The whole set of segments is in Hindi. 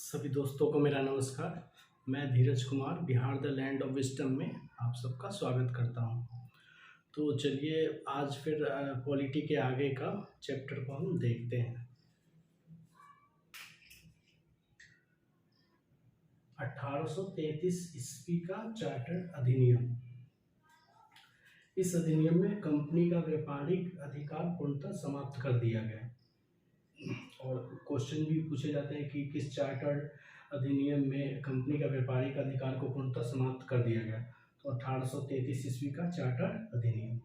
सभी दोस्तों को मेरा नमस्कार। मैं Dheeraj Kumar Bihar the land of wisdom में आप सबका स्वागत करता हूं। तो चलिए आज फिर पॉलिटी के आगे का चैप्टर को हम देखते हैं। 1833 ईस्वी का चार्टर अधिनियम। इस अधिनियम में कंपनी का व्यापारिक अधिकार पूर्णतः समाप्त कर दिया गया और क्वेश्चन भी पूछे जाते हैं कि किस चार्टर अधिनियम में कंपनी का व्यापारिक अधिकार को पूर्णतः समाप्त कर दिया गया। तो 1833 ईस्वी का चार्टर अधिनियम।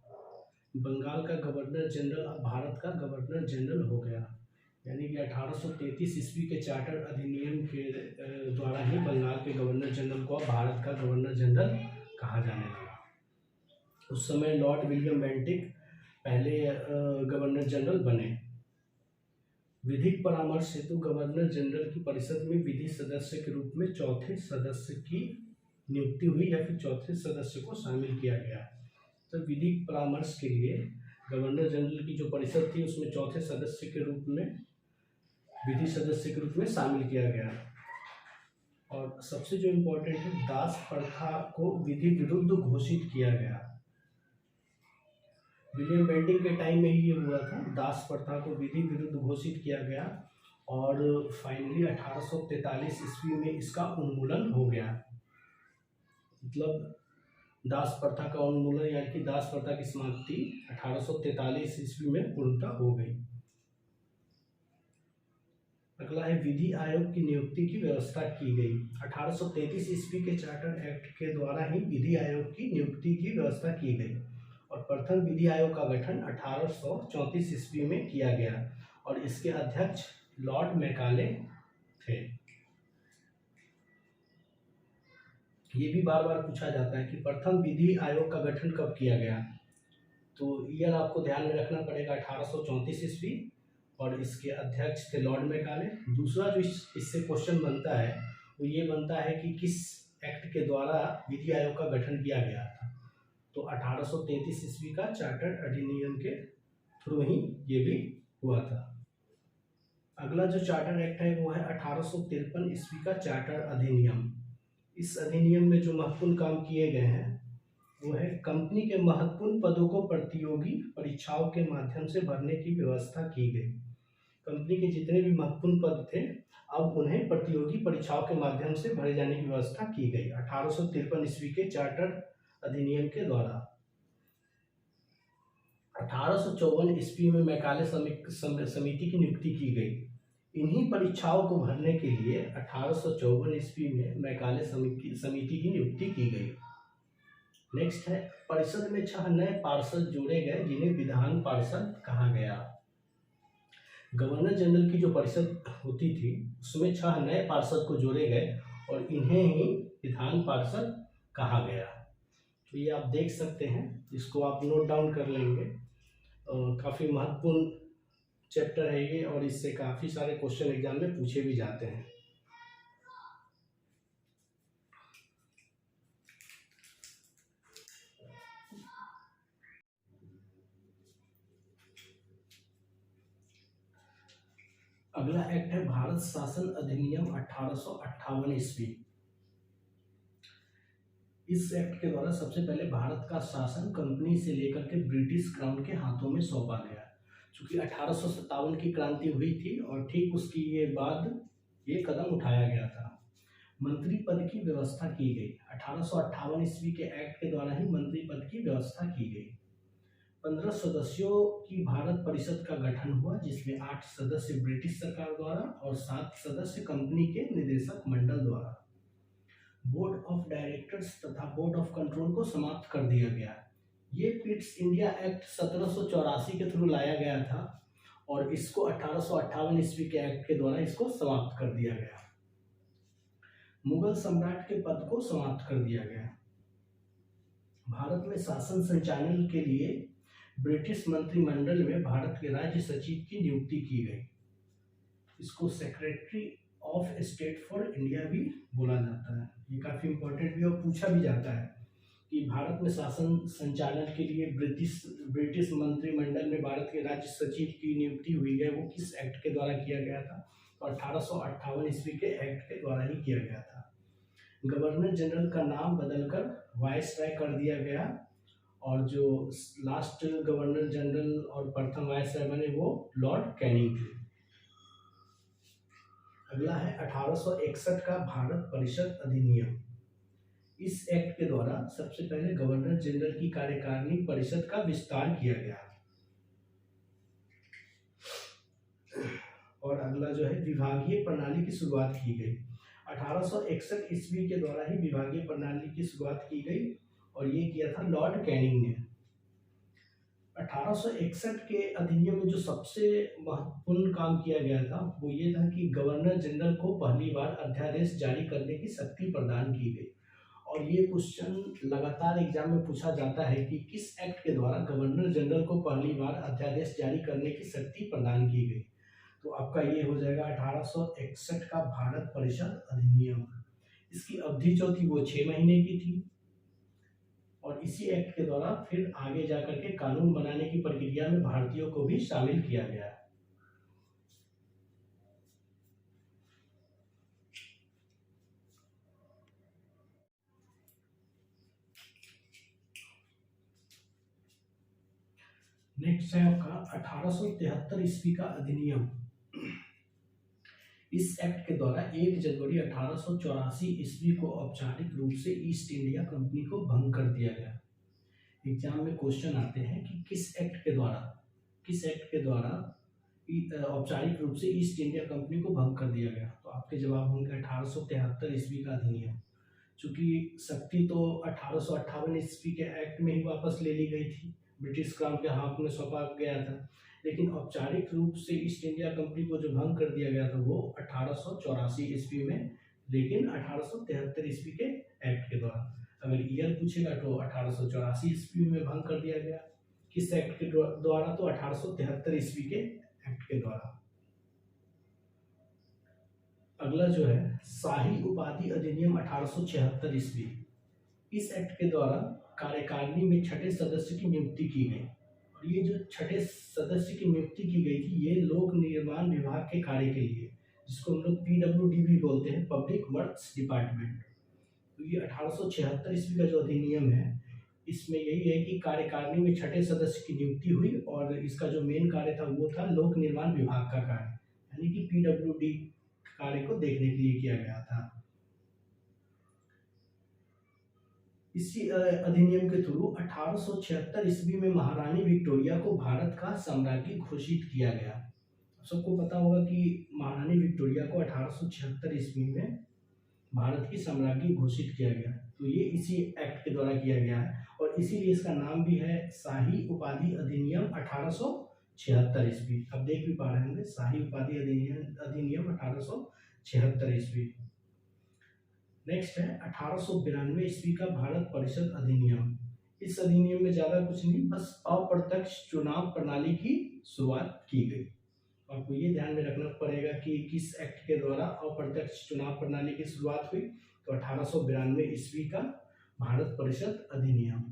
बंगाल का गवर्नर जनरल अब भारत का गवर्नर जनरल हो गया, यानी कि 1833 ईस्वी के चार्टर अधिनियम के द्वारा ही बंगाल के गवर्नर जनरल को अब भारत का गवर्नर जनरल कहा जाने लगा। उस समय लॉर्ड विलियम बेंटिक पहले गवर्नर जनरल बने। विधिक परामर्श हेतु गवर्नर जनरल की परिषद में विधि सदस्य के रूप में चौथे सदस्य की नियुक्ति हुई या फिर चौथे सदस्य को शामिल किया गया। तो विधिक परामर्श के लिए गवर्नर जनरल की जो परिषद थी उसमें चौथे सदस्य के रूप में विधि सदस्य के रूप में शामिल किया गया। और सबसे जो इम्पोर्टेंट है, दास प्रथा को विधि विरुद्ध घोषित किया गया। विलियम बेंटिक के टाइम में ही ये हुआ था, दास प्रथा को विधि विरुद्ध घोषित किया गया और फाइनली 1843 ईस्वी में इसका उन्मूलन हो गया। मतलब दास प्रथा का उन्मूलन यानी कि दास प्रथा की समाप्ति 1843 ईस्वी में पूर्णतः हो गई। अगला है विधि आयोग की नियुक्ति की व्यवस्था की गई। 1833 ईस्वी के चार्टर एक्ट के द्वारा ही विधि आयोग की नियुक्ति की व्यवस्था की गई और प्रथम विधि आयोग का गठन 1834 ईस्वी में किया गया और इसके अध्यक्ष लॉर्ड मैकाले थे। ये भी बार बार पूछा जाता है कि प्रथम विधि आयोग का गठन कब किया गया, तो ईयर आपको ध्यान में रखना पड़ेगा 1834 ईस्वी और इसके अध्यक्ष थे लॉर्ड मैकाले। दूसरा जो इससे क्वेश्चन बनता है वो ये बनता है कि किस एक्ट के द्वारा विधि आयोग का गठन किया गया था। तो 1833 ईस्वी का चार्टर अधिनियम के थ्रू ही ये भी हुआ था। अगला जो चार्टर एक्ट है वो है 1853 ईस्वी का चार्टर अधिनियम। इस अधिनियम में जो महत्वपूर्ण काम किए गए हैं वो है कंपनी के महत्वपूर्ण पदों को प्रतियोगी परीक्षाओं के माध्यम से भरने की व्यवस्था की गई। कंपनी के जितने भी महत्वपूर्ण पद थे अब उन्हें प्रतियोगी परीक्षाओं के माध्यम से भरे जाने की व्यवस्था की गई 1853 ईस्वी के चार्टर अधिनियम के द्वारा। 1854 ईस्वी में मैकाले समिति की नियुक्ति की गई। इन्हीं परीक्षाओं को भरने के लिए 1854 ईस्वी में मैकाले समिति की नियुक्ति की गई। नेक्स्ट है परिषद में 6 नए पार्षद जोड़े गए जिन्हें विधान पार्षद कहा गया। गवर्नर जनरल की जो परिषद होती थी उसमें 6 नए पार्षद को जोड़े गए और इन्हें ही विधान पार्षद कहा गया। तो ये आप देख सकते हैं, इसको आप नोट डाउन कर लेंगे। काफ़ी महत्वपूर्ण चैप्टर है ये और इससे काफ़ी सारे क्वेश्चन एग्जाम में पूछे भी जाते हैं। अगला एक्ट है भारत शासन अधिनियम 1858 ईस्वी। इस एक्ट के द्वारा सबसे पहले भारत का शासन कंपनी से लेकर के ब्रिटिश क्राउन के हाथों में सौंपा गया। चूंकि 1857 की क्रांति हुई थी और ठीक उसकी ये बाद ये कदम उठाया गया था। मंत्री पद की व्यवस्था की गई। 1858 ईस्वी के एक्ट के द्वारा ही मंत्री पद की व्यवस्था की गई। 15 सदस्यों की भारत परिषद का गठन हुआ जिसमें 8 सदस्य ब्रिटिश सरकार द्वारा और 7 सदस्य कंपनी के निदेशक मंडल द्वारा। बोर्ड ऑफ डायरेक्टर्स तथा बोर्ड ऑफ कंट्रोल को समाप्त कर दिया गया। ये पिट्स इंडिया एक्ट 1784 के थ्रू लाया गया था और इसको 1858 ईस्वी के एक्ट के द्वारा इसको समाप्त कर दिया गया। मुगल सम्राट के पद को समाप्त कर दिया गया। भारत में शासन संचालन के लिए ब्रिटिश मंत्रिमंडल में भारत के राज्य सचिव की नियुक्ति की गई। इसको secretary of state for India भी बोला जाता है। ये काफ़ी इंपॉर्टेंट भी और पूछा भी जाता है कि भारत में शासन संचालन के लिए ब्रिटिश मंत्रिमंडल में भारत के राज्य सचिव की नियुक्ति हुई है वो किस एक्ट के द्वारा किया गया था। तो 1858 ईस्वी के एक्ट के द्वारा ही किया गया था। गवर्नर जनरल का नाम बदलकर वायसराय कर दिया गया और जो लास्ट गवर्नर जनरल और प्रथम वायसराय बने वो लॉर्ड कैनिंग थे। अगला है 1861 का भारत परिषद अधिनियम। इस एक्ट के द्वारा सबसे पहले गवर्नर जनरल की कार्यकारिणी परिषद का विस्तार किया गया और अगला जो है विभागीय प्रणाली की शुरुआत की गई। 1861 ईस्वी के द्वारा ही विभागीय प्रणाली की शुरुआत की गई और ये किया था लॉर्ड कैनिंग ने। 1861 के अधिनियम में जो सबसे महत्वपूर्ण काम किया गया था वो ये था कि गवर्नर जनरल को पहली बार अध्यादेश जारी करने की शक्ति प्रदान की गई। और ये क्वेश्चन लगातार एग्जाम में पूछा जाता है कि किस एक्ट के द्वारा गवर्नर जनरल को पहली बार अध्यादेश जारी करने की शक्ति प्रदान की गई। तो आपका ये हो जाएगा 1861 का भारत परिषद अधिनियम। इसकी अवधि जो थी वो 6 महीने की थी और इसी एक्ट के द्वारा फिर आगे जाकर के कानून बनाने की प्रक्रिया में भारतीयों को भी शामिल किया गया। नेक्स्ट है आपका 1873 ईस्वी का अधिनियम। इस एक्ट के द्वारा 1 जनवरी 1884 ईस्वी को औपचारिक रूप से ईस्ट इंडिया कंपनी को भंग कर दिया गया। एग्जाम में क्वेश्चन आते हैं कि किस एक्ट के द्वारा औपचारिक रूप से ईस्ट इंडिया कंपनी को भंग कर दिया गया। तो आपके जवाब होंगे 1873 ईस्वी का अधिनियम। चूंकि शक्ति तो 1858 ईस्वी के एक्ट में ही वापस ले ली गई थी, ब्रिटिश क्राउन के हाथ में सौंपा गया था, लेकिन औपचारिक रूप से ईस्ट इंडिया कंपनी को जो भंग कर दिया गया था वो 1884 ईस्वी में, लेकिन 1873 ईस्वी के एक्ट के द्वारा। अगर ईयर पूछेगा तो 1884 ईस्वी में भंग कर दिया गया। किस एक्ट के द्वारा? तो 1873 ईस्वी के एक्ट के द्वारा। अगला जो है शाही उपाधि अधिनियम 1876 ईस्वी। इस एक्ट के द्वारा कार्यकारिणी में छठे सदस्य की नियुक्ति की गई और ये जो छठे सदस्य की नियुक्ति की गई थी ये लोक निर्माण विभाग के कार्य के लिए, जिसको हम लोग PWD भी बोलते हैं, पब्लिक वर्क्स डिपार्टमेंट। तो ये 1876 ईस्वी का जो अधिनियम है इसमें यही है कि कार्यकारिणी में छठे सदस्य की नियुक्ति हुई और इसका जो मेन कार्य था वो था लोक निर्माण विभाग का कार्य, यानी कि PWD कार्य को देखने के लिए किया गया था। इसी अधिनियम के थ्रू 1876 ईस्वी में महारानी विक्टोरिया को भारत का साम्राज्ञी घोषित किया गया। सबको पता होगा कि महारानी विक्टोरिया को 1876 ईस्वी में भारत की साम्राज्ञी घोषित किया गया। तो ये इसी एक्ट के द्वारा किया गया है और इसीलिए इसका नाम भी है शाही उपाधि अधिनियम 1876 ईस्वी। अब देख भी पा रहे होंगे शाही उपाधि अधिनियम 1876 ईस्वी। नेक्स्ट है 1892 ईस्वी का भारत परिषद अधिनियम। इस अधिनियम में ज्यादा कुछ नहीं, बस अप्रत्यक्ष चुनाव प्रणाली की शुरुआत की गई। आपको ये ध्यान में रखना पड़ेगा कि किस एक्ट के द्वारा अप्रत्यक्ष चुनाव प्रणाली की शुरुआत हुई। तो 1892 ईस्वी का भारत परिषद अधिनियम।